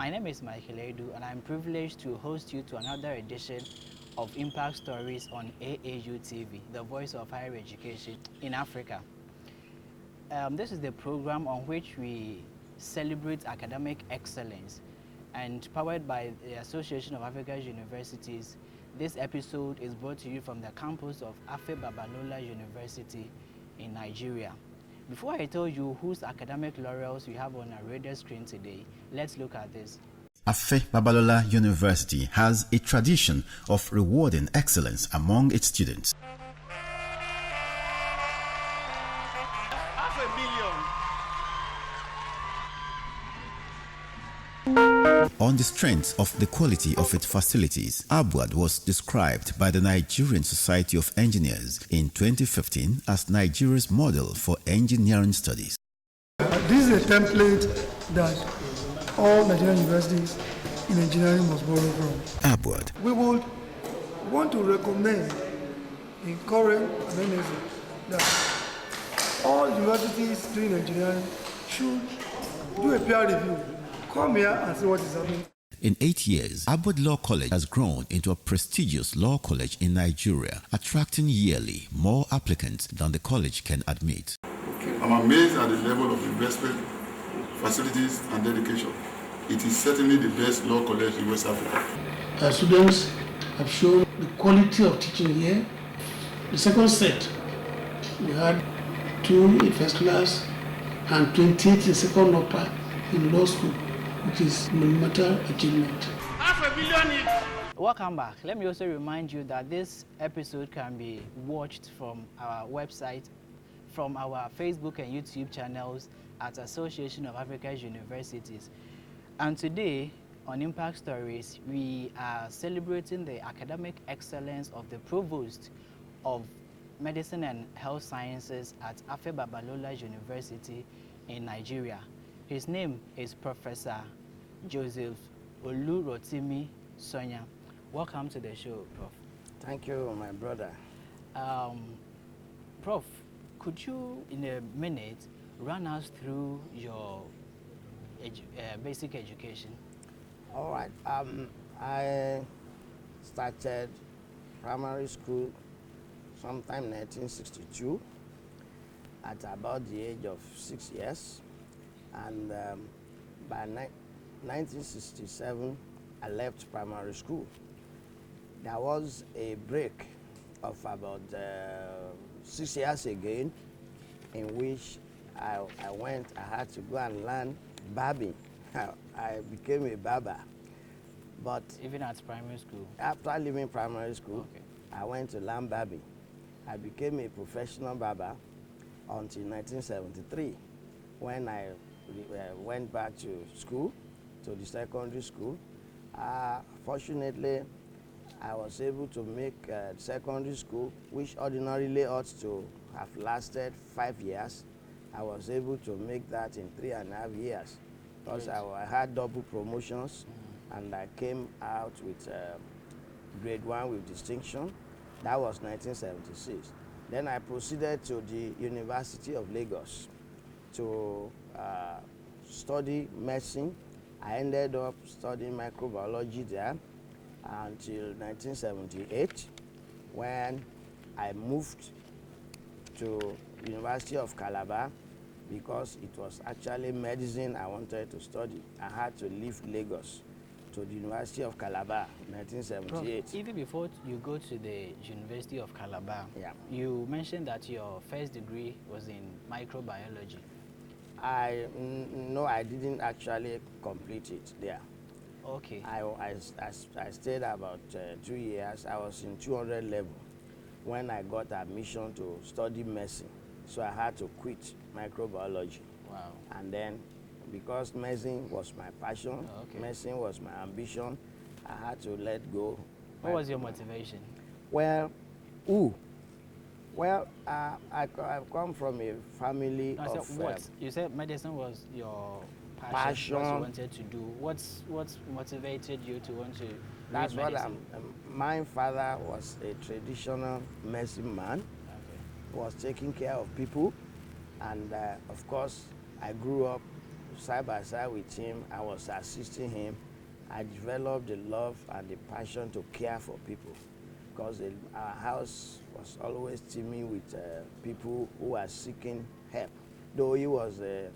My name is Michael Aidoo, and I'm privileged to host you to another edition of Impact Stories on AAU TV, the voice of higher education in Africa. This is the program on which we celebrate academic excellence, and powered by the Association of African Universities. This episode is brought to you from the campus of Afe Babalola University in Nigeria. Before I tell you whose academic laurels we have on our radar screen today, let's look at this. Afe Babalola University has a tradition of rewarding excellence among its students. On the strength of the quality of its facilities, Abwad was described by the Nigerian Society of Engineers in 2015 as Nigeria's model for engineering studies. This is a template that all Nigerian universities in engineering must borrow from. Abwad. We would want to recommend, encourage, and anything that all universities doing engineering should do a peer review. Come here and see what is happening. In 8 years, Abwad Law College has grown into a prestigious law college in Nigeria, attracting yearly more applicants than the college can admit. I'm amazed at the level of investment, facilities, and dedication. It is certainly the best law college in West Africa. Our students have shown the quality of teaching here. The second set, we had 2 in first class and 28 in second upper in law school, which is monumental achievement. Welcome back. Let me also remind you that this episode can be watched from our website, from our Facebook and YouTube channels at Association of African Universities. And today on Impact Stories, we are celebrating the academic excellence of the Provost of Medicine and Health Sciences at Afe Babalola University in Nigeria. His name is Professor Joseph Olurotimi Sanya. Welcome to the show, Prof. Thank you, my brother. Prof, could you, in a minute, run us through your basic education? All right. I started primary school sometime 1962 at about the age of 6 years. And by 1967, I left primary school. There was a break of about 6 years again, in which I had to go and learn barbing. I became a barber. But even at primary school? After leaving primary school, okay, I went to learn barbing. I became a professional barber until 1973, when I went back to school, to the secondary school. Fortunately, I was able to make secondary school, which ordinarily ought to have lasted 5 years. I was able to make that in 3.5 years, because I had double promotions, and I came out with grade 1 with distinction. That was 1976. Then I proceeded to the University of Lagos to study medicine. I ended up studying microbiology there until 1978, when I moved to University of Calabar, because it was actually medicine I wanted to study. I had to leave Lagos to the University of Calabar in 1978. Prof, even before you go to the University of Calabar, yeah, you mentioned that your first degree was in microbiology. No, I didn't actually complete it there. Okay. I stayed about 2 years. I was in 200 level when I got admission to study medicine. So I had to quit microbiology. Wow. And then, because medicine was my passion, okay, medicine was my ambition, I had to let go. What was your motivation? Well, I come from a family of... what? You said medicine was your passion, what you wanted to do. What's motivated you to want to That's read what my father was a traditional medicine man. Okay. Was taking care of people, and of course I grew up side by side with him, I was assisting him. I developed the love and the passion to care for people, because our house was always teeming with people who are seeking help. Though he was a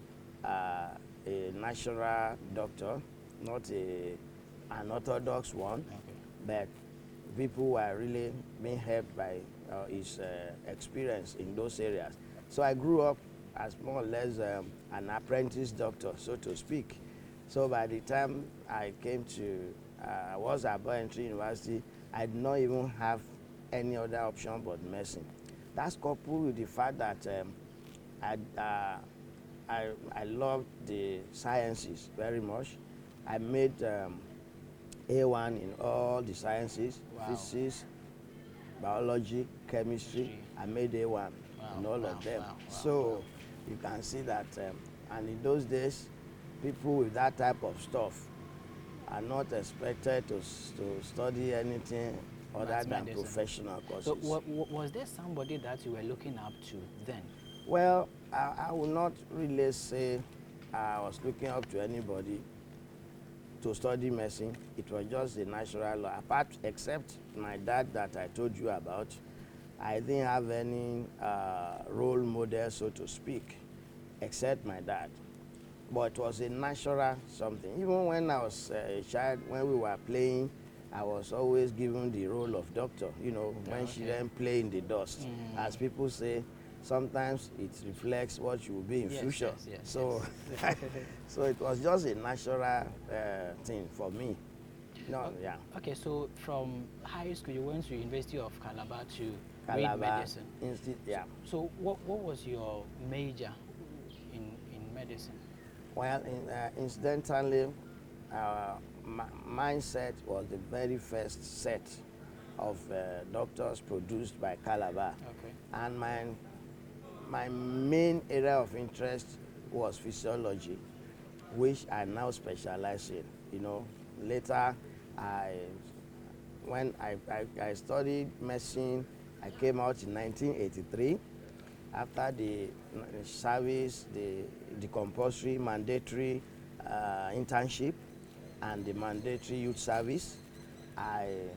natural doctor, not an orthodox one, but people were really being helped by his experience in those areas. So I grew up as more or less an apprentice doctor, so to speak. So by the time I came to, I was at Ado-Ekiti University, I did not even have any other option but medicine. That's coupled with the fact that I loved the sciences very much. I made A1 in all the sciences, physics, biology, chemistry. I made A1 in all of them. So you can see that, and in those days, people with that type of stuff are not expected to study anything other than professional courses. So was there somebody that you were looking up to then? Well, I will not really say I was looking up to anybody to study medicine. It was just a natural law. Except my dad that I told you about, I didn't have any role model, so to speak, except my dad. But it was a natural something. Even when I was a child, when we were playing, I was always given the role of doctor. You know, when children play in the dust, as people say, sometimes it reflects what you will be in future. So, so it was just a natural thing for me. No, yeah. Okay, so from high school, you went to University of Calabar to read medicine. Yeah. So what was your major in medicine? Well, incidentally, mindset was the very first set of doctors produced by Calabar. Okay. And my main area of interest was physiology, which I now specialize in. You know, later, when I studied medicine, I came out in 1983. After the service, the compulsory mandatory internship and the mandatory youth service, I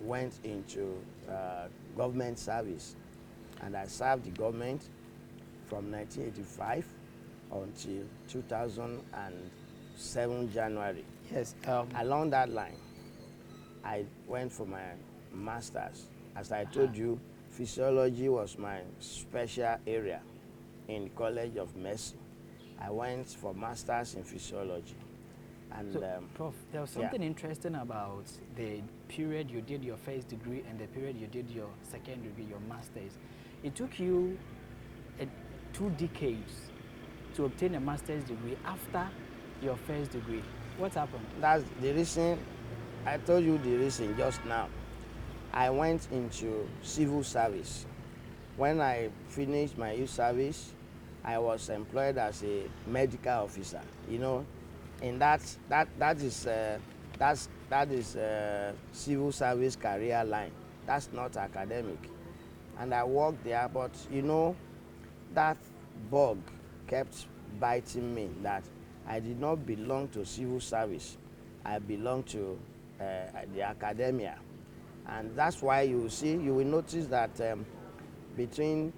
went into government service, and I served the government from 1985 until 2007 January. Yes. Along that line, I went for my master's. As I told you, physiology was my special area in the College of Medicine. I went for master's in physiology. And so, Prof, there was something interesting about the period you did your first degree and the period you did your second degree, your master's. It took you 2 decades to obtain a master's degree after your first degree. What happened? That's the reason. I told you the reason just now. I went into civil service. When I finished my youth service, I was employed as a medical officer. You know, and that is civil service career line. That's not academic. And I worked there, but you know, that bug kept biting me that I did not belong to civil service. I belong to the academia. And that's why you will notice that between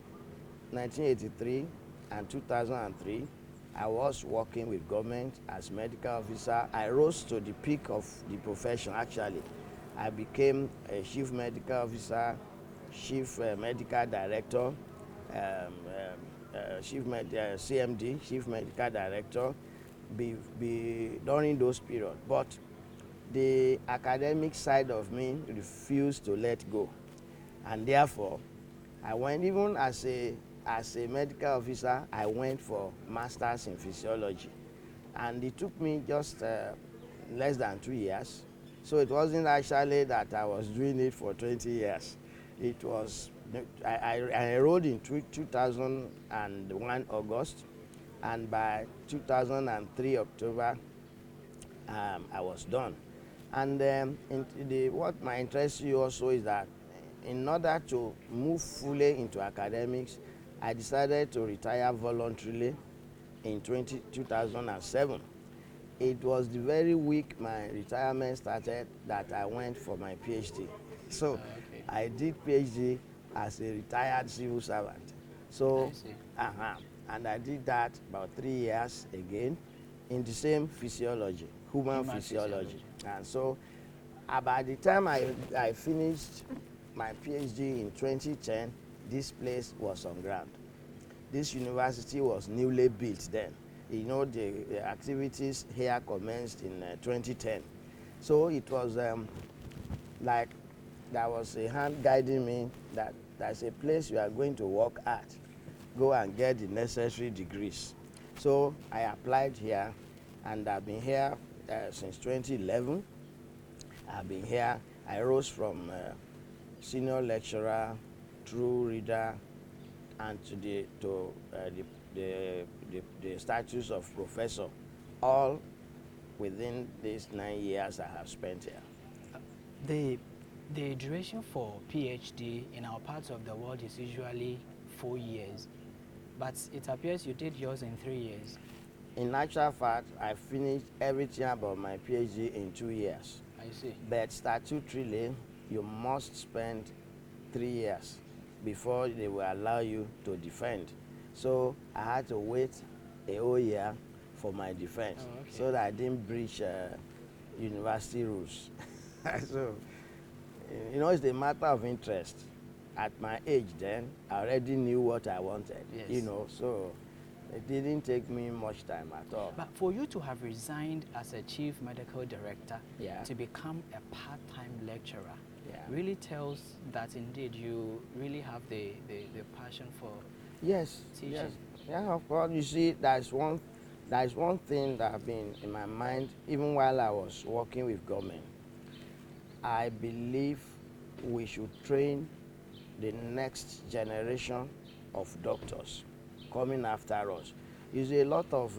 1983 and 2003, I was working with government as medical officer. I rose to the peak of the profession, actually. I became a chief medical officer, chief medical director, CMD, chief medical director, during those periods. But the academic side of me refused to let go. And therefore, I went, even as a medical officer, I went for master's in physiology. And it took me just less than 2 years. So it wasn't actually that I was doing it for 20 years. It was, I enrolled in 2001 August, and by 2003 October, I was done. And what my interest you also is that in order to move fully into academics, I decided to retire voluntarily in 2007. It was the very week my retirement started that I went for my PhD. So Okay. I did PhD as a retired civil servant. So, I see. and I did that about 3 years again in the same physiology, human Human physiology. physiology. And so by the time I finished my PhD in 2010, this place was on ground. This university was newly built then. You know, the activities here commenced in 2010. So it was like there was a hand guiding me that there's a place you are going to work at. Go and get the necessary degrees. So I applied here, and I've been here since 2011. I've been here. I rose from senior lecturer, true reader, and to the status of professor, all within these 9 years I have spent here. The duration for PhD in our parts of the world is usually 4 years, but it appears you did yours in 3 years. In actual fact, I finished everything about my PhD in 2 years. I see. But statutorily, you must spend 3 years before they will allow you to defend. So I had to wait a whole year for my defense, okay. so that I didn't breach university rules. So, you know, it's a matter of interest. At my age then, I already knew what I wanted, Yes. you know, so it didn't take me much time at all. But for you to have resigned as a chief medical director Yeah. to become a part-time lecturer Yeah. really tells that indeed you really have the passion for Yes, teaching. yes. Yeah, of course. You see, there's one thing that has been in my mind even while I was working with government. I believe we should train the next generation of doctors coming after us. You see, a lot of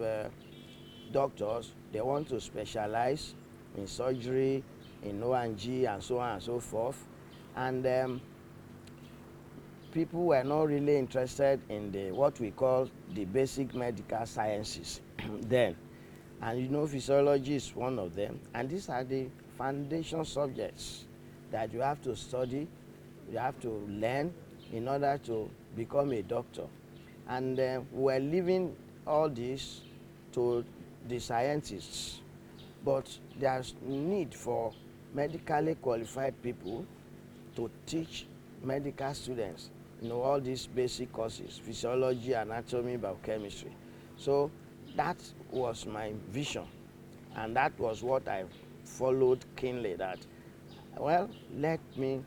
doctors, they want to specialize in surgery, in O&G, and so on and so forth. And people were not really interested in what we call the basic medical sciences then. And you know, physiology is one of them. And these are the foundation subjects that you have to study, you have to learn in order to become a doctor. And we're leaving all this to the scientists. But there's need for medically qualified people to teach medical students, you know, all these basic courses, physiology, anatomy, biochemistry. So that was my vision, and that was what I followed keenly, that, well, let me,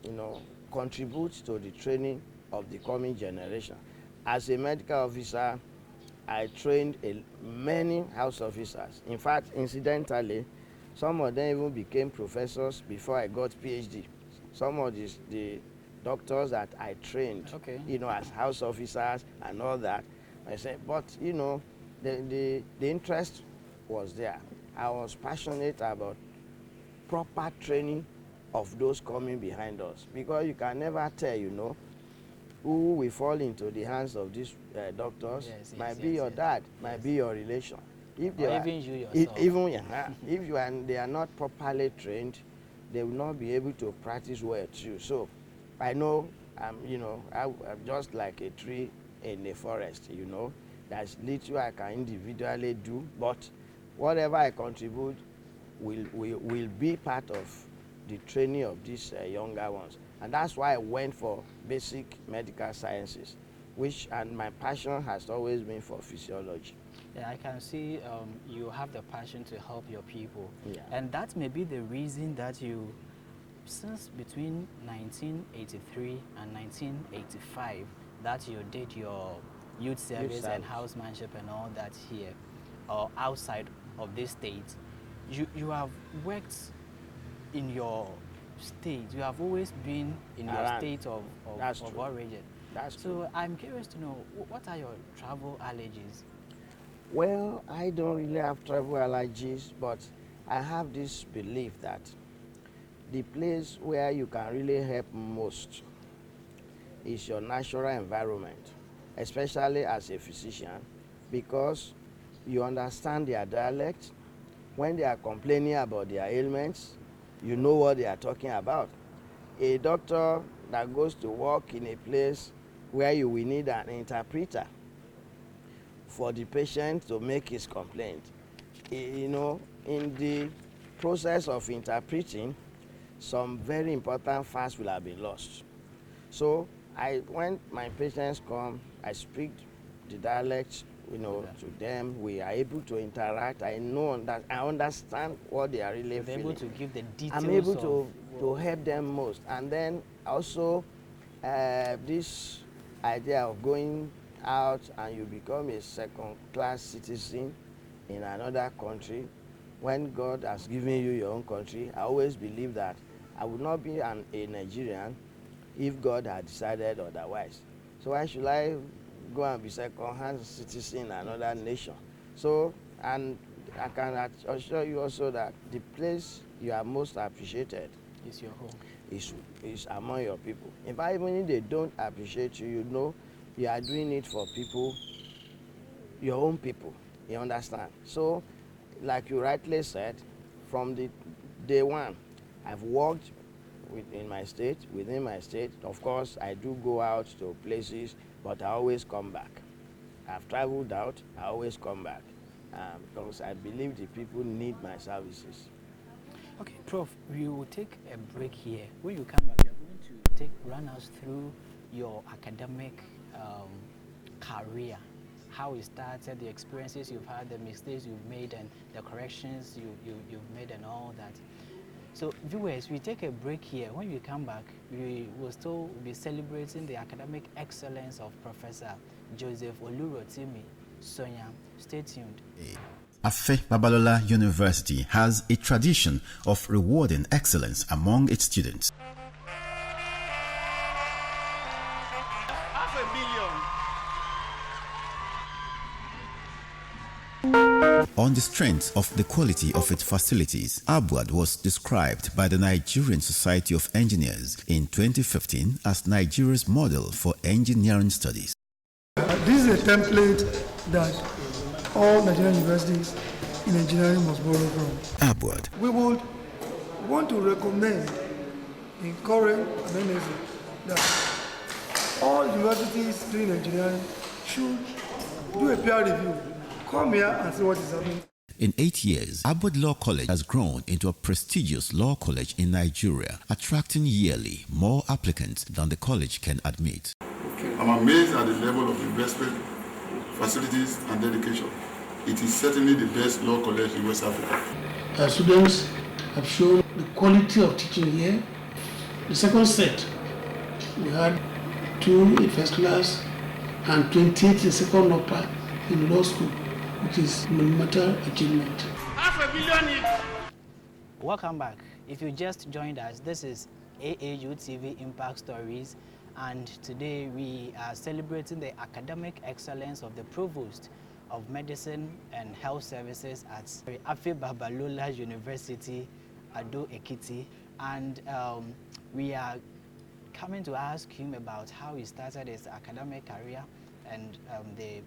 you know, contribute to the training of the coming generation. As a medical officer, I trained many house officers. In fact, incidentally, some of them even became professors before I got PhD. Some of the doctors that I trained, Okay. you know, as house officers and all that, I said, but, you know, the interest was there. I was passionate about proper training of those coming behind us, because you can never tell, you know, who will fall into the hands of these doctors. Yes, might yes, be yes, your yes. dad, might be your relation. If they Or are, even you yourself. if they are not properly trained, they will not be able to practice well too. So I know, you know, I'm just like a tree in the forest, you know. There's little I can individually do, but whatever I contribute will be part of the training of these younger ones. And that's why I went for basic medical sciences, and my passion has always been for physiology. Yeah, I can see you have the passion to help your people. Yeah. And that may be the reason that you, since between 1983 and 1985, that you did your youth service and service. housemanship and all that here, or outside of this state. You have worked in your state. You have always been in your Around. state of That's true. origin. That's So true. I'm curious to know, what are your travel allergies? Well, I don't really have travel allergies, but I have this belief that the place where you can really help most is your natural environment, especially as a physician. because you understand their dialect. When they are complaining about their ailments, you know what they are talking about. A doctor that goes to work in a place where you will need an interpreter for the patient to make his complaint. You know, in the process of interpreting, some very important facts will have been lost. So when my patients come, I speak the dialect, to them. We are able to interact. I know that I understand what they are really feeling. Able to give the details. I'm able to help them most. And then also this idea of going out and you become a second-class citizen in another country, when God has given you your own country, I always believe that I would not be a Nigerian if God had decided otherwise. So why should I go and be second-hand citizen in another nation? So, and I can assure you also that the place you are most appreciated is your home. Is among your people. In fact, even if they don't appreciate you, you know you are doing it for people, your own people. You understand? So, like you rightly said, from the day one, I've worked within my state. Of course, I do go out to places, but I always come back. I've traveled out, I always come back because I believe the people need my services. Okay, Prof, we will take a break here. When you come back, you're going to run us through your academic career, how it started, the experiences you've had, the mistakes you've made, and the corrections you've made, and all that. So, viewers, we take a break here. When we come back, we will still be celebrating the academic excellence of Professor Joseph Olurotimi Sanya. Stay tuned. Afe Babalola University has a tradition of rewarding excellence among its students. On the strength of the quality of its facilities, Abuad was described by the Nigerian Society of Engineers in 2015 as Nigeria's model for engineering studies. This is a template that all Nigerian universities in engineering must borrow from. Abuad. We would want to recommend in current amendments that all universities doing engineering should do a peer review. Come here and see what is happening. In 8 years, Abuad Law College has grown into a prestigious law college in Nigeria, attracting yearly more applicants than the college can admit. I'm amazed at the level of investment, facilities, and dedication. It is certainly the best law college in West Africa. Our students have shown the quality of teaching here. The second set, we had 2 in first class and 28 in second upper in law school, which is monumental achievement. Welcome back. If you just joined us, this is AAU TV Impact Stories, and today we are celebrating the academic excellence of the Provost of Medicine and Health Services at Afe Babalola University, Ado-Ekiti, and we are coming to ask him about how he started his academic career and the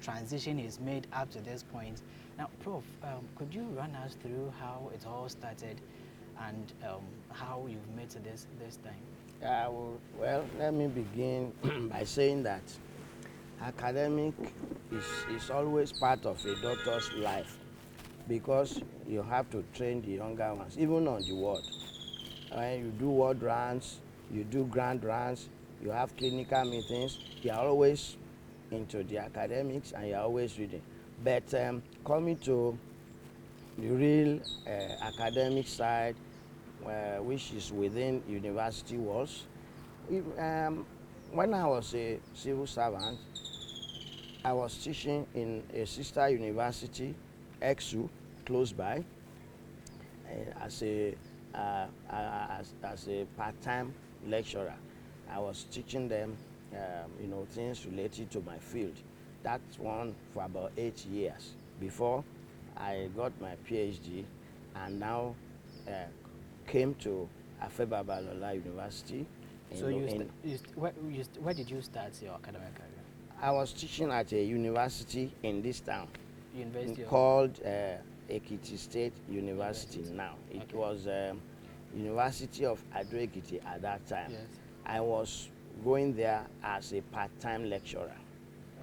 transition he's made up to this point. Now, Prof, could you run us through how it all started and how you've made to this time? Well, let me begin by saying that academic is always part of a doctor's life because you have to train the younger ones, even on the ward. When you do ward runs, you do grand runs, you have clinical meetings, you are always into the academics and you are always reading. But coming to the real academic side, which is within university walls, when I was a civil servant, I was teaching in a sister university, EXU, close by, as a part-time lecturer. I was teaching them, things related to my field. That's one for about 8 years before I got my PhD, and now came to Afe Babalola University. So where did you start your academic career? I was teaching at a university in this town University of called Ekiti State University now. It Okay. was University of Ado-Ekiti at that time. Yes. I was going there as a part-time lecturer.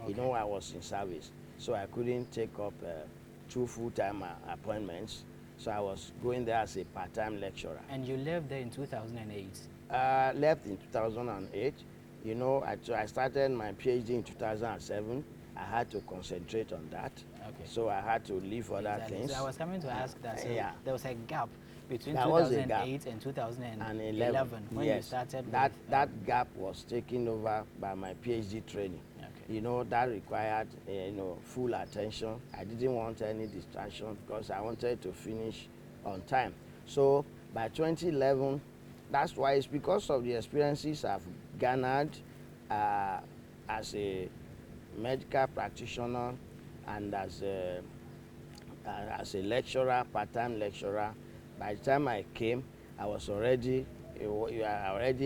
You Okay. know, I was in service, so I couldn't take up 2 full-time appointments. So I was going there as a part-time lecturer. And you left there in 2008. Left in 2008. You know, I started my PhD in 2007. I had to concentrate on that. Okay. So I had to leave other Exactly. things. So I was coming to ask that. So Yeah. there was a gap between There was a gap. 2008 and 2011 and when you started that with, that gap was taken over by my PhD training. Okay. You know, that required full attention. I didn't want any distraction because I wanted to finish on time. So by 2011, that's why it's because of the experiences I've garnered as a medical practitioner and as a lecturer, part-time lecturer. By the time I came, I already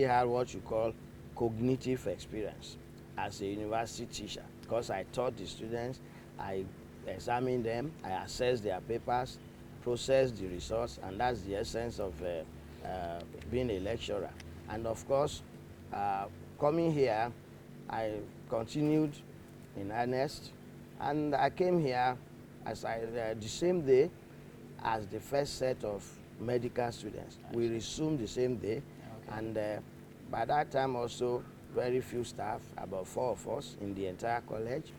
had what you call cognitive experience as a university teacher, because I taught the students, I examined them, I assessed their papers, processed the results, and that's the essence of being a lecturer. And of course, coming here, I continued in earnest, and I came here as the same day as the first set of medical students. We resumed the same day, Okay. and by that time also very few staff, about 4 of us in the entire college.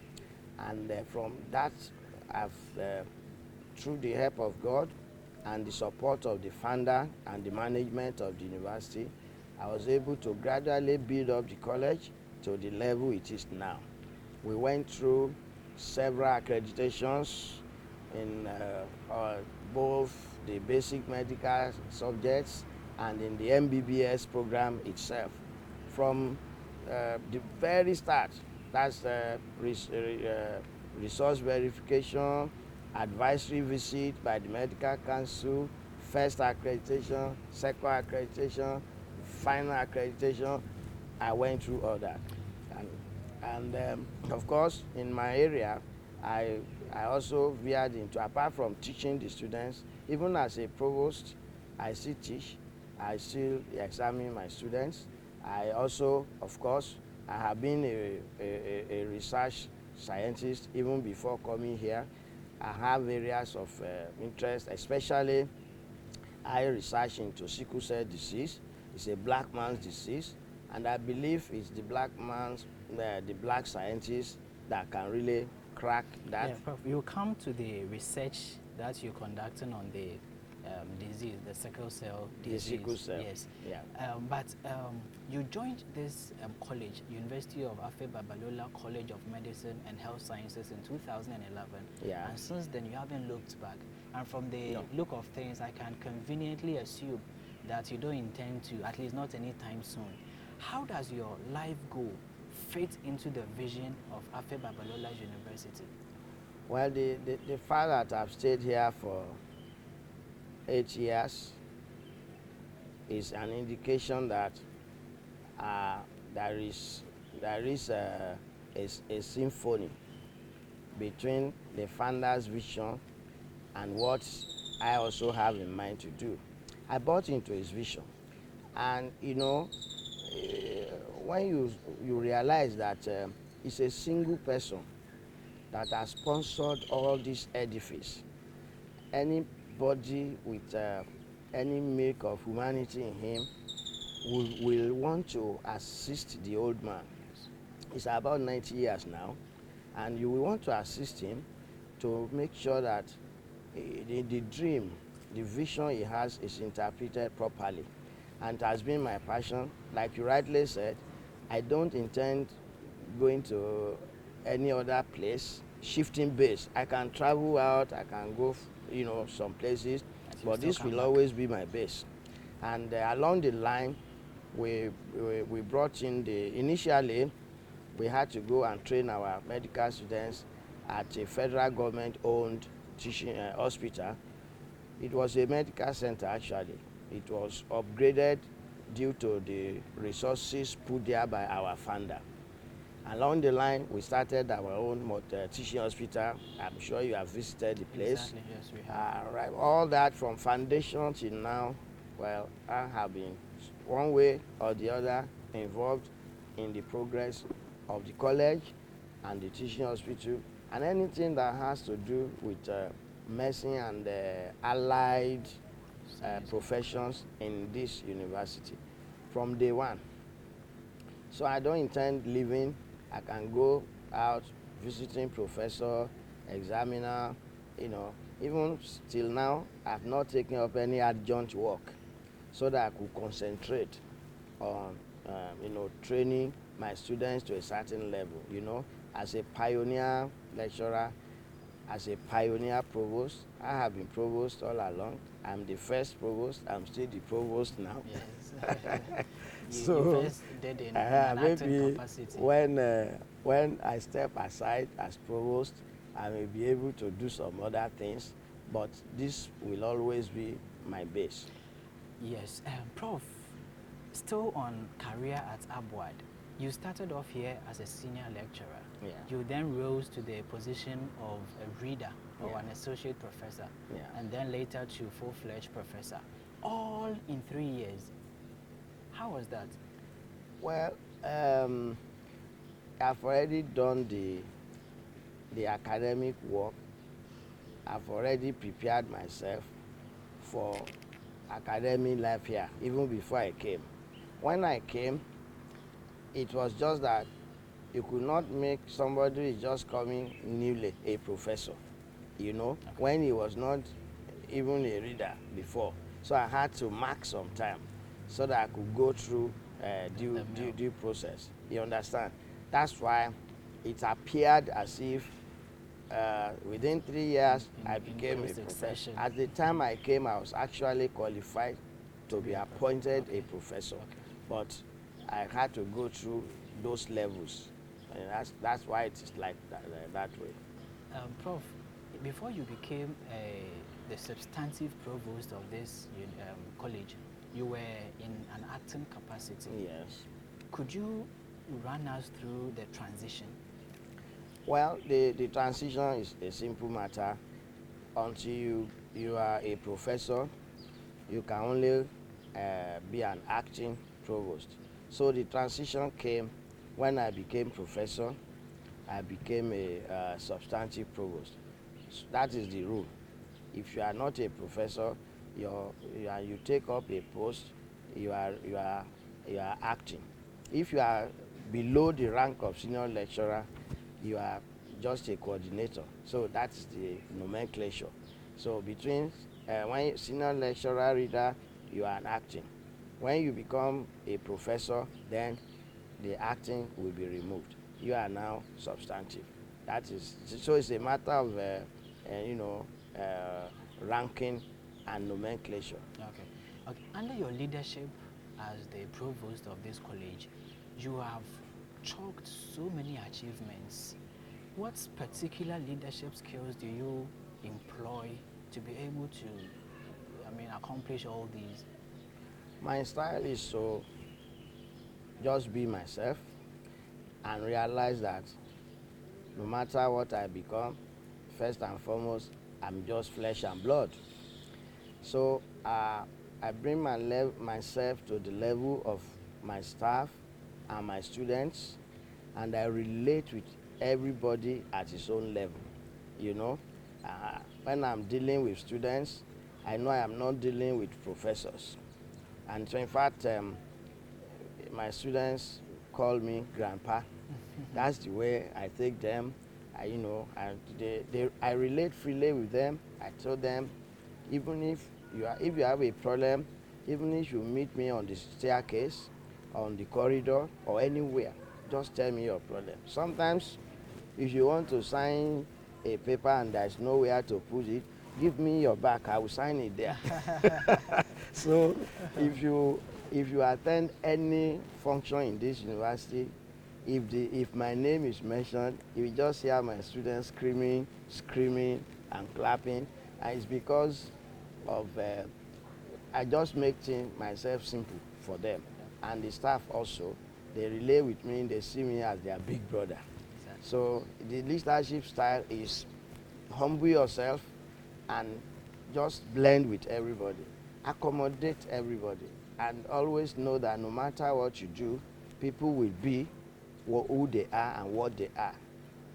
And from that, through the help of God and the support of the founder and the management of the university, I was able to gradually build up the college to the level it is now. We went through several accreditations in both the basic medical subjects and in the MBBS program itself. From the very start, that's resource verification, advisory visit by the medical council, first accreditation, second accreditation, final accreditation. I went through all that. And of course, in my area, I also veered into, apart from teaching the students, even as a provost, I still teach, I still examine my students. I also, of course, I have been a research scientist even before coming here. I have areas of interest, especially I research into sickle cell disease. It's a black man's disease, and I believe it's the black scientists that can really crack that. Yeah, Prof, you come to the research that you're conducting on the disease, the sickle cell disease. The sickle cell. Yes. Yeah. But you joined this college, University of Afe Babalola College of Medicine and Health Sciences in 2011. Yeah. And since then, you haven't looked back. And from the No. look of things, I can conveniently assume that you don't intend to, at least not anytime soon. How does your life goal fit into the vision of Afe Babalola University? Well, the fact that I've stayed here for 8 years is an indication that there is a symphony between the founder's vision and what I also have in mind to do. I bought into his vision, and you know, when you realize that it's a single person that has sponsored all this edifice, anybody with any milk of humanity in him will want to assist the old man. It's about 90 years now, and you will want to assist him to make sure that the dream, the vision he has is interpreted properly. And it has been my passion. Like you rightly said, I don't intend going to any other place, shifting base. I can travel out, I can go, some places, but this will always be my base. And along the line, we brought in initially, we had to go and train our medical students at a federal government-owned teaching hospital. It was a medical center, actually. It was upgraded due to the resources put there by our founder. Along the line, we started our own teaching hospital. I'm sure you have visited the place. Exactly, yes, we have. Right, all that from foundation till now. Well, I have been one way or the other involved in the progress of the college and the teaching hospital, and anything that has to do with medicine and allied professions in this university from day one. So I don't intend leaving. I can go out visiting professor, examiner, you know. Even till now, I've not taken up any adjunct work so that I could concentrate on, training my students to a certain level, you know. As a pioneer lecturer, as a pioneer provost, I have been provost all along. I'm the first provost. I'm still the provost now. Yes. So you first did in an acting maybe capacity. when I step aside as provost, I may be able to do some other things, but this will always be my base. Yes, Prof, still on career at Abwad, you started off here as a senior lecturer. Yeah. You then rose to the position of a reader or Yeah. an associate professor, Yeah. and then later to full-fledged professor, all in 3 years. How was that? Well, I've already done the academic work. I've already prepared myself for academic life here, even before I came. When I came, it was just that you could not make somebody who is just coming newly a professor, you know, okay, when he was not even a reader before. So I had to mark some time so that I could go through due process. You understand? That's why it appeared as if within 3 years I became a professor. At the time I came, I was actually qualified to be appointed a professor, but I had to go through those levels, and that's why it is like that way. Prof, before you became the substantive provost of this college, you were in an acting capacity. Yes. Could you run us through the transition? Well, the transition is a simple matter. Until you are a professor, you can only be an acting provost. So the transition came when I became professor. I became a substantive provost. So that is the rule. If you are not a professor, you take up a post, you are acting. If you are below the rank of senior lecturer, you are just a coordinator. So that's the nomenclature. So between when senior lecturer, reader, you are an acting. When you become a professor, then the acting will be removed. You are now substantive. That is, so it's a matter of ranking and nomenclature. Okay. Under your leadership as the provost of this college, you have chalked so many achievements. What particular leadership skills do you employ to be able to, accomplish all these? My style is to just be myself and realize that no matter what I become, first and foremost, I'm just flesh and blood. So I bring myself to the level of my staff and my students, and I relate with everybody at his own level. You know, when I'm dealing with students, I know I am not dealing with professors. And so in fact, my students call me grandpa. That's the way I take them. I relate freely with them. I tell them, even if you have a problem, even if you meet me on the staircase, on the corridor, or anywhere, just tell me your problem. Sometimes, if you want to sign a paper and there's nowhere to put it, give me your back, I will sign it there. So if you attend any function in this university, if my name is mentioned, you will just hear my students screaming and clapping, and it's because of I just make myself simple for them, and the staff also. they relate with me, they see me as their big brother. Exactly. So the leadership style is humble yourself and just blend with everybody, accommodate everybody, and always know that no matter what you do, people will be who they are and what they are.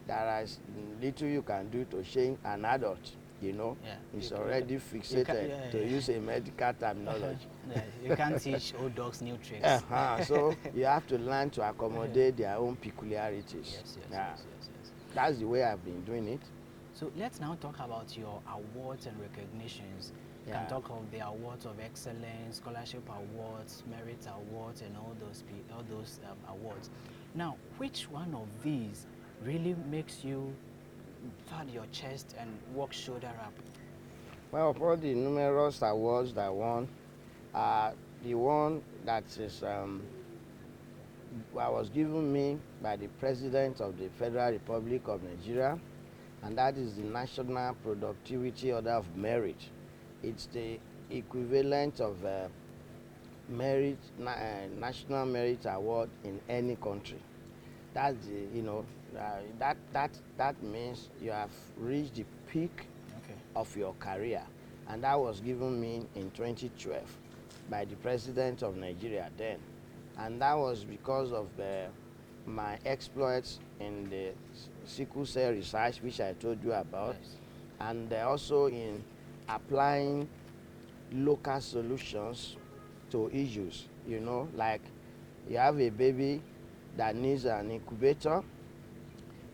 There is little you can do to change an adult, you know. Yeah. It's You already fixated, yeah, to yeah. use a medical terminology. Yeah, you can't teach old dogs new tricks. So you have to learn to accommodate their own peculiarities. Yes, yes, Yeah. yes, yes, yes. That's the way I've been doing it. So let's now talk about your awards and recognitions. You can Yeah. talk of the awards of excellence, scholarship awards, merit awards, and all those awards. Now, which one of these really makes you pad your chest and walk shoulder up? Well, for the numerous awards that I won, the one that is was given me by the President of the Federal Republic of Nigeria, and that is the National Productivity Order of Merit. It's the equivalent of National Merit Award in any country. That's the, you know, that means you have reached the peak of your career, and that was given me in 2012 by the President of Nigeria then, and that was because of my exploits in the sickle cell research, which I told you about, Yes. and also in applying local solutions to issues. You know, like you have a baby that needs an incubator,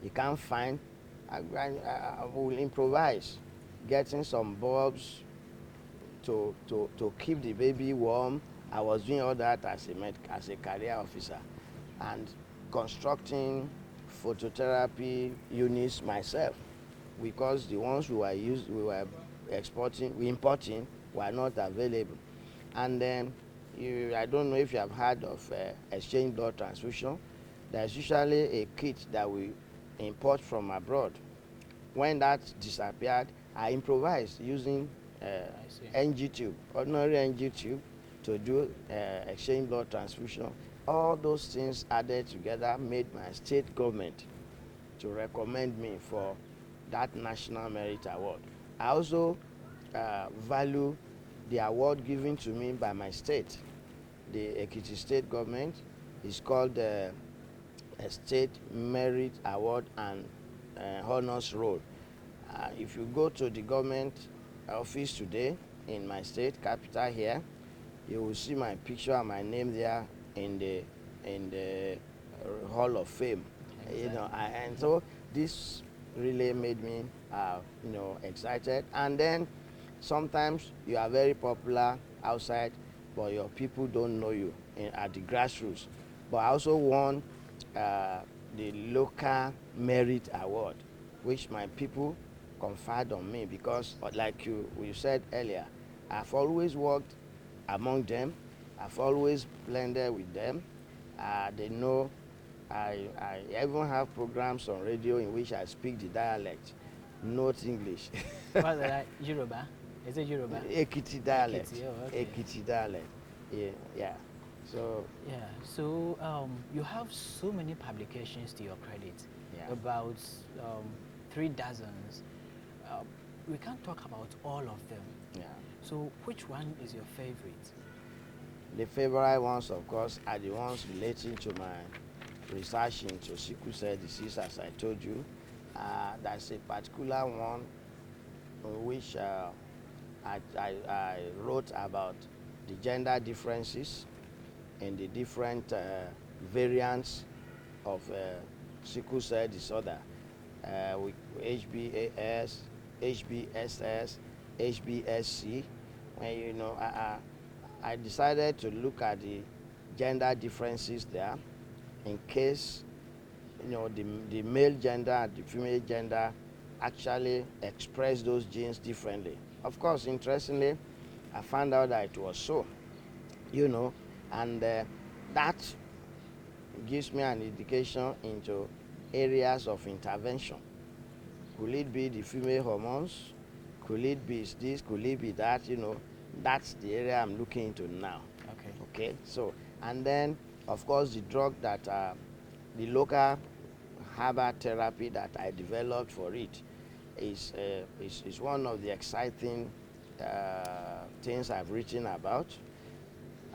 you can't find, I will improvise, getting some bulbs to keep the baby warm. I was doing all that as a career officer, and constructing phototherapy units myself, because the ones we were importing were not available. And then I don't know if you have heard of exchange blood transfusion. There's usually a kit that we import from abroad. When that disappeared, I improvised using NG tube, ordinary NG tube, to do exchange blood transfusion. All those things added together made my state government to recommend me for that National Merit Award. I also value the award given to me by my state. The Ekiti state government is called a State Merit Award and Honors Roll. If you go to the government office today in my state capital here, you will see my picture and my name there in the Hall of Fame. Exactly. You know, and so this really made me you know, excited. And then sometimes you are very popular outside, but your people don't know you at the grassroots. But I also won the local merit award, which my people conferred on me, because like you said earlier, I've always worked among them, I've always blended with them. They know I even have programs on radio in which I speak the dialect, not English. What's that? Yoruba? Is it Yoruba? Ekiti dialect. Ekiti, oh, okay. Ekiti dialect. Yeah, yeah. So yeah. So you have so many publications to your credit. Yeah. About 3 dozens. We can't talk about all of them. Yeah. So which one is your favorite? The favorite ones, of course, are the ones relating to my research into sickle cell disease, as I told you. There's a particular one which I wrote about the gender differences in the different variants of sickle cell disorder, with HBAS, HBSS, HBSC. And you know, I decided to look at the gender differences there, in case, you know, the male gender and the female gender actually express those genes differently. Of course, interestingly, I found out that it was so, you know, and that gives me an indication into areas of intervention. Could it be the female hormones? Could it be this? Could it be that? You know, that's the area I'm looking into now. Okay. Okay. So, and then Of course, the drug that the local herbal therapy that I developed for it is one of the exciting things I've written about.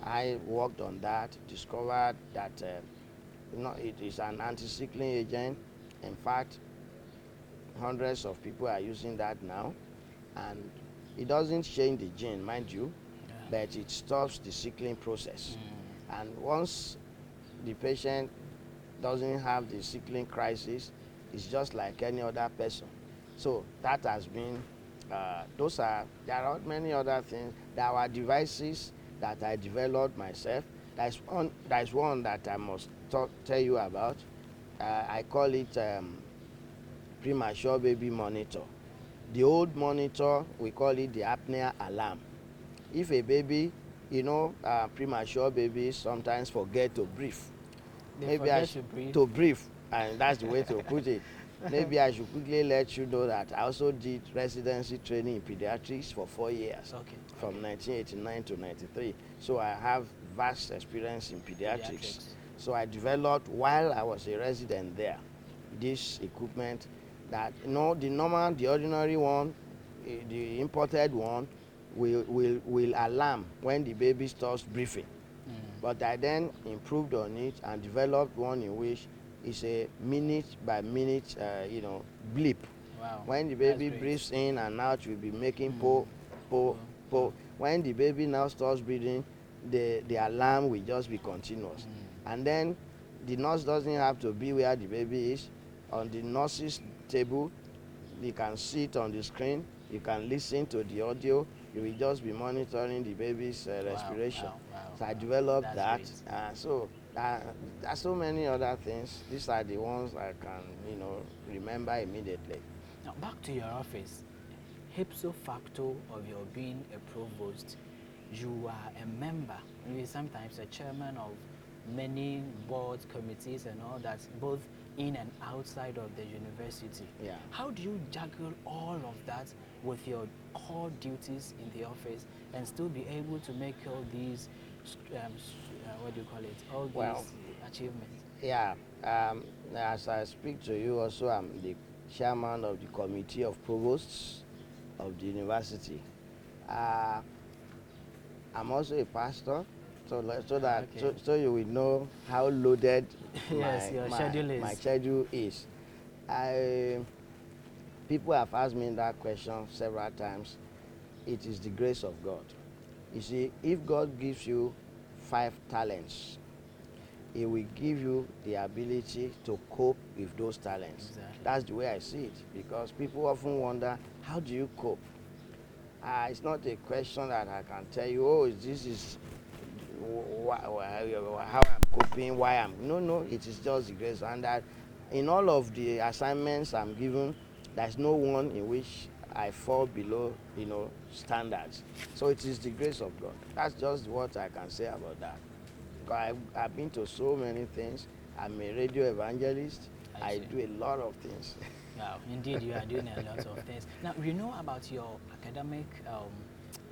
I worked on that, discovered that it is an anticycline agent. In fact, hundreds of people are using that now, and it doesn't change the gene, mind you, but it stops the cycling process. And once the patient doesn't have the cycling crisis, it's just like any other person. So that has been, there are many other things. There are devices that I developed myself. There's one that I must tell you about. I call it premature baby monitor. The old monitor, we call it the apnea alarm. If a baby, premature babies sometimes forget to breathe. Maybe I should to breathe, and that's the way to put it. Maybe I should quickly let you know that I also did residency training in pediatrics for 4 years, from 1989 to 93. So I have vast experience in pediatrics. So I developed, while I was a resident there, this equipment that, the ordinary one, the imported one, will alarm when the baby stops breathing. But I then improved on it and developed one in which is a minute by minute, blip. Wow. When the baby breathes in and out, will be making po, po, po. When the baby now stops breathing, the alarm will just be continuous. And then the nurse doesn't have to be where the baby is. On the nurse's table, you can see it on the screen. You can listen to the audio. You will just be monitoring the baby's respiration. So I developed that. So there are so many other things. These are the ones I can, remember immediately. Now back to your office. Ipso facto of your being a provost, you are a member, maybe sometimes a chairman of many boards, committees, and all that, both in and outside of the university. Yeah. How do you juggle all of that with your core duties in the office and still be able to make all these, what do you call it, all these achievements? Yeah, as I speak to you also, I'm the chairman of the committee of provosts of the university. I'm also a pastor, so you will know how loaded my schedule is. People have asked me that question several times. It is the grace of God. You see, if God gives you 5 talents, He will give you the ability to cope with those talents. Exactly. That's the way I see it, because people often wonder, how do you cope? It's not a question that I can tell you, this is how I'm coping, why I'm... No, it is just the grace. And that in all of the assignments I'm given, there's no one in which I fall below, standards. So it is the grace of God. That's just what I can say about that. Because I've been to so many things. I'm a radio evangelist. I do a lot of things. Wow, indeed, you are doing a lot of things. Now, we know about your academic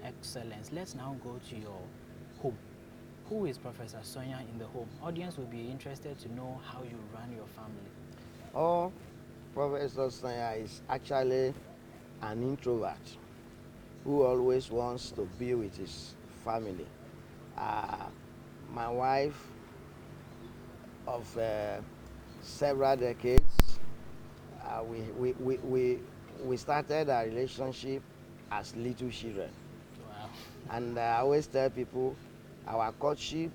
excellence. Let's now go to your home. Who is Professor Sanya in the home? Audience will be interested to know how you run your family. Oh, Professor Sanya is actually an introvert who always wants to be with his family. My wife of several decades, we started our relationship as little children. Wow. And I always tell people our courtship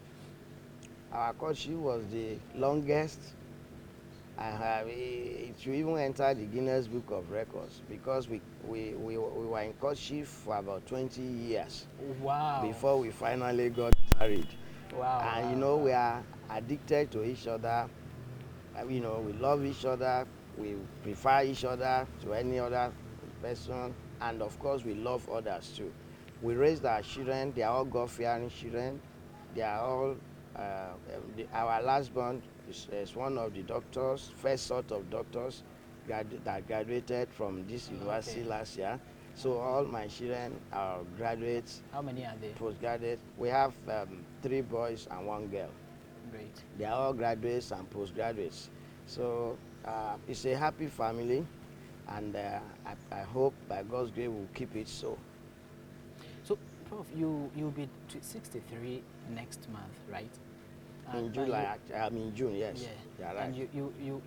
was the longest. It should even enter the Guinness Book of Records, because we were in courtship for about 20 years. Wow. Before we finally got married. Wow. And we are addicted to each other. We love each other. We prefer each other to any other person, and of course we love others too. We raised our children. They are all God-fearing children. They are all our last born is one of the doctors, first sort of doctors that graduated from this university last year. So all my children are graduates. How many are they? Postgraduate. We have 3 boys and 1 girl. Great. They are all graduates and postgraduates. So it's a happy family, and I hope by God's grace we'll keep it so. So, Prof, you'll be 63 next month, right? In July, I'm in June, yes. Yeah. You're right. And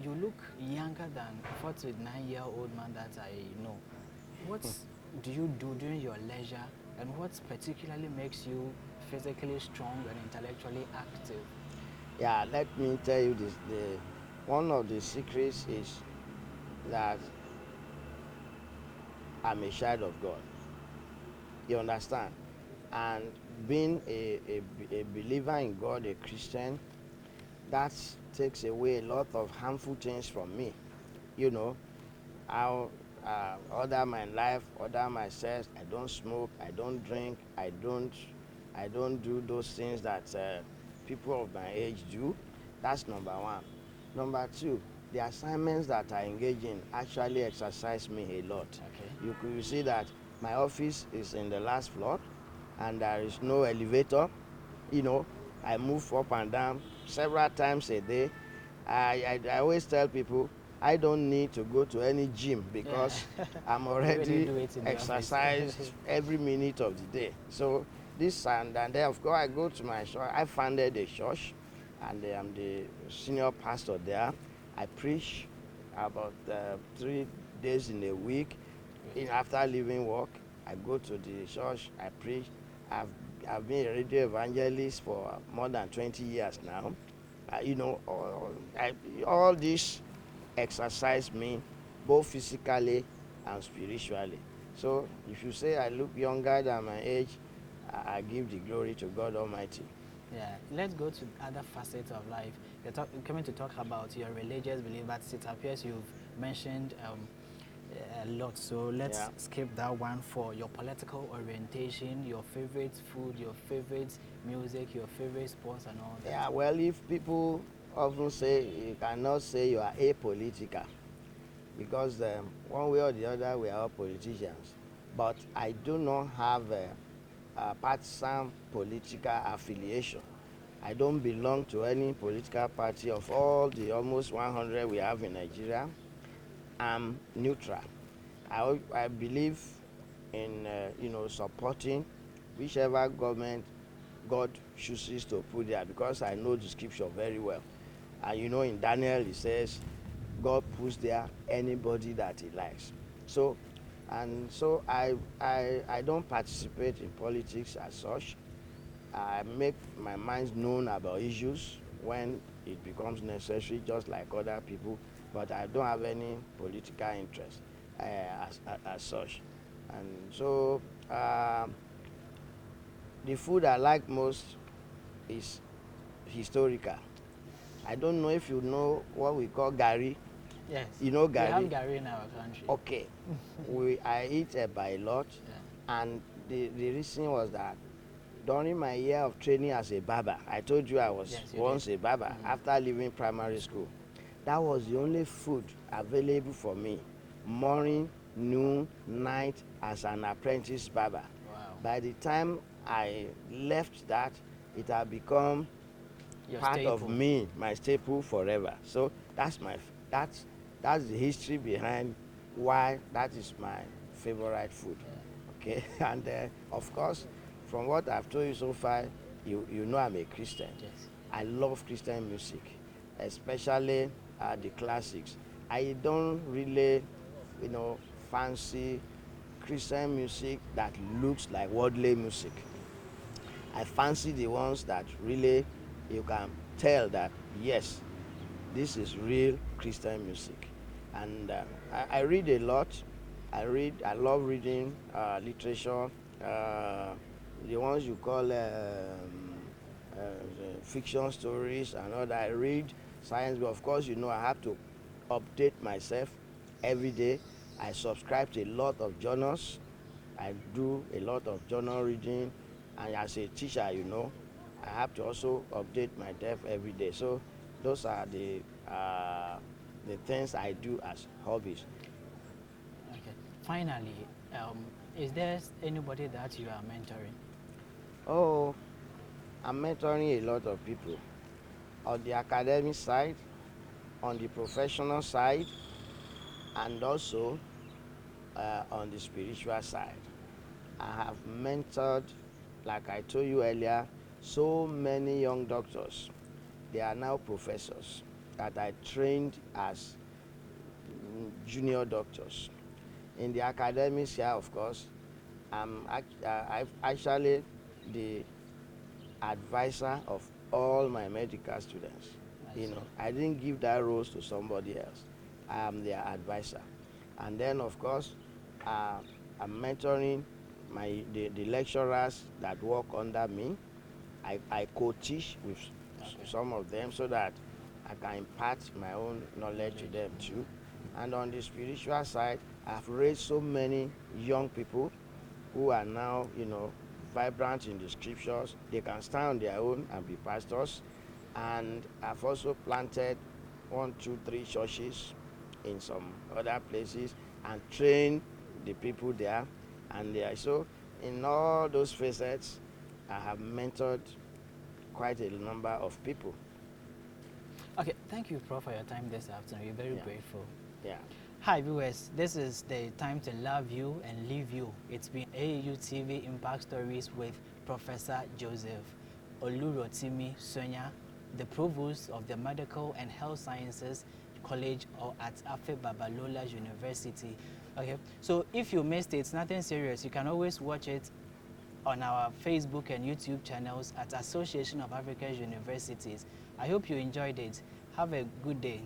you look younger than 49-year-old man that I know. What do you do during your leisure, and what particularly makes you physically strong and intellectually active? Yeah, let me tell you this. One of the secrets is that I'm a child of God. You understand? And being a believer in God, a Christian, that takes away a lot of harmful things from me. You know, I'll order my life, order my sex. I don't smoke, I don't drink, I don't do those things that people of my age do. That's number one. Number two, the assignments that I engage in actually exercise me a lot. Okay. You could see that my office is in the last floor, and there is no elevator. You know, I move up and down several times a day. I always tell people I don't need to go to any gym because I'm already exercised every minute of the day. So this and then of course I go to my church. I founded a church, and I'm the senior pastor there. I preach about 3 days in a week. After leaving work, I go to the church. I preach. I've been a radio evangelist for more than 20 years now. You know, all this exercise me both physically and spiritually. So if you say I look younger than my age, I give the glory to God Almighty. Yeah, let's go to other facets of life. You're coming to talk about your religious belief, but it appears you've mentioned a lot. So let's skip that one for your political orientation, your favorite food, your favorite music, your favorite sports, and all that. Yeah, well, if people often say you cannot say you are apolitical, because one way or the other we are all politicians, but I do not have a partisan political affiliation. I don't belong to any political party. Of all the almost 100 we have in Nigeria, I'm neutral. I believe in supporting whichever government God chooses to put there, because I know the scripture very well. And you know, in Daniel it says God puts there anybody that he likes. So I don't participate in politics as such. I make my mind known about issues when it becomes necessary, just like other people, but I don't have any political interest as such. And so the food I like most is historical. I don't know if you know what we call gari. Yes. You know gari? We have gari in our country. Okay. I eat by a lot, and the reason was that during my year of training as a barber, I told you I was once a barber after leaving primary school. That was the only food available for me, morning, noon, night, as an apprentice barber. Wow. By the time I left that, it had become part of me, my staple forever. So that's the history behind why that is my favorite food. Okay, and of course, from what I've told you so far, you know I'm a Christian. Yes. I love Christian music, especially the classics. I don't really, fancy Christian music that looks like worldly music. I fancy the ones that really you can tell that yes, this is real Christian music. And I read a lot. I love reading literature, the ones you call fiction stories and all that. I read science, but of course, I have to update myself every day. I subscribe to a lot of journals. I do a lot of journal reading, and as a teacher, I have to also update myself every day. So those are the things I do as hobbies. Okay. Finally, is there anybody that you are mentoring? Oh, I'm mentoring a lot of people. on the academic side, on the professional side, and also on the spiritual side. I have mentored, like I told you earlier, so many young doctors. They are now professors that I trained as junior doctors. In the academic sphere, of course, I'm actually the advisor of all my medical students. I didn't give that role to somebody else. I am their advisor. And then, of course, I'm mentoring the lecturers that work under me. I co-teach with some of them so that I can impart my own knowledge to them too. And on the spiritual side, I've raised so many young people who are now, vibrant in the scriptures. They can stand on their own and be pastors. And I've also planted 1, 2, 3 churches in some other places and trained the people there. And so in all those facets, I have mentored quite a number of people. Okay, thank you, Prof, for your time this afternoon. We're very grateful. Yeah. Hi, viewers. This is the time to love you and leave you. It's been AAU TV Impact Stories with Professor Joseph Olurotimi Sanya, the Provost of the Medical and Health Sciences College at Afe Babalola University. Okay, so if you missed it, it's nothing serious. You can always watch it on our Facebook and YouTube channels at Association of African Universities. I hope you enjoyed it. Have a good day.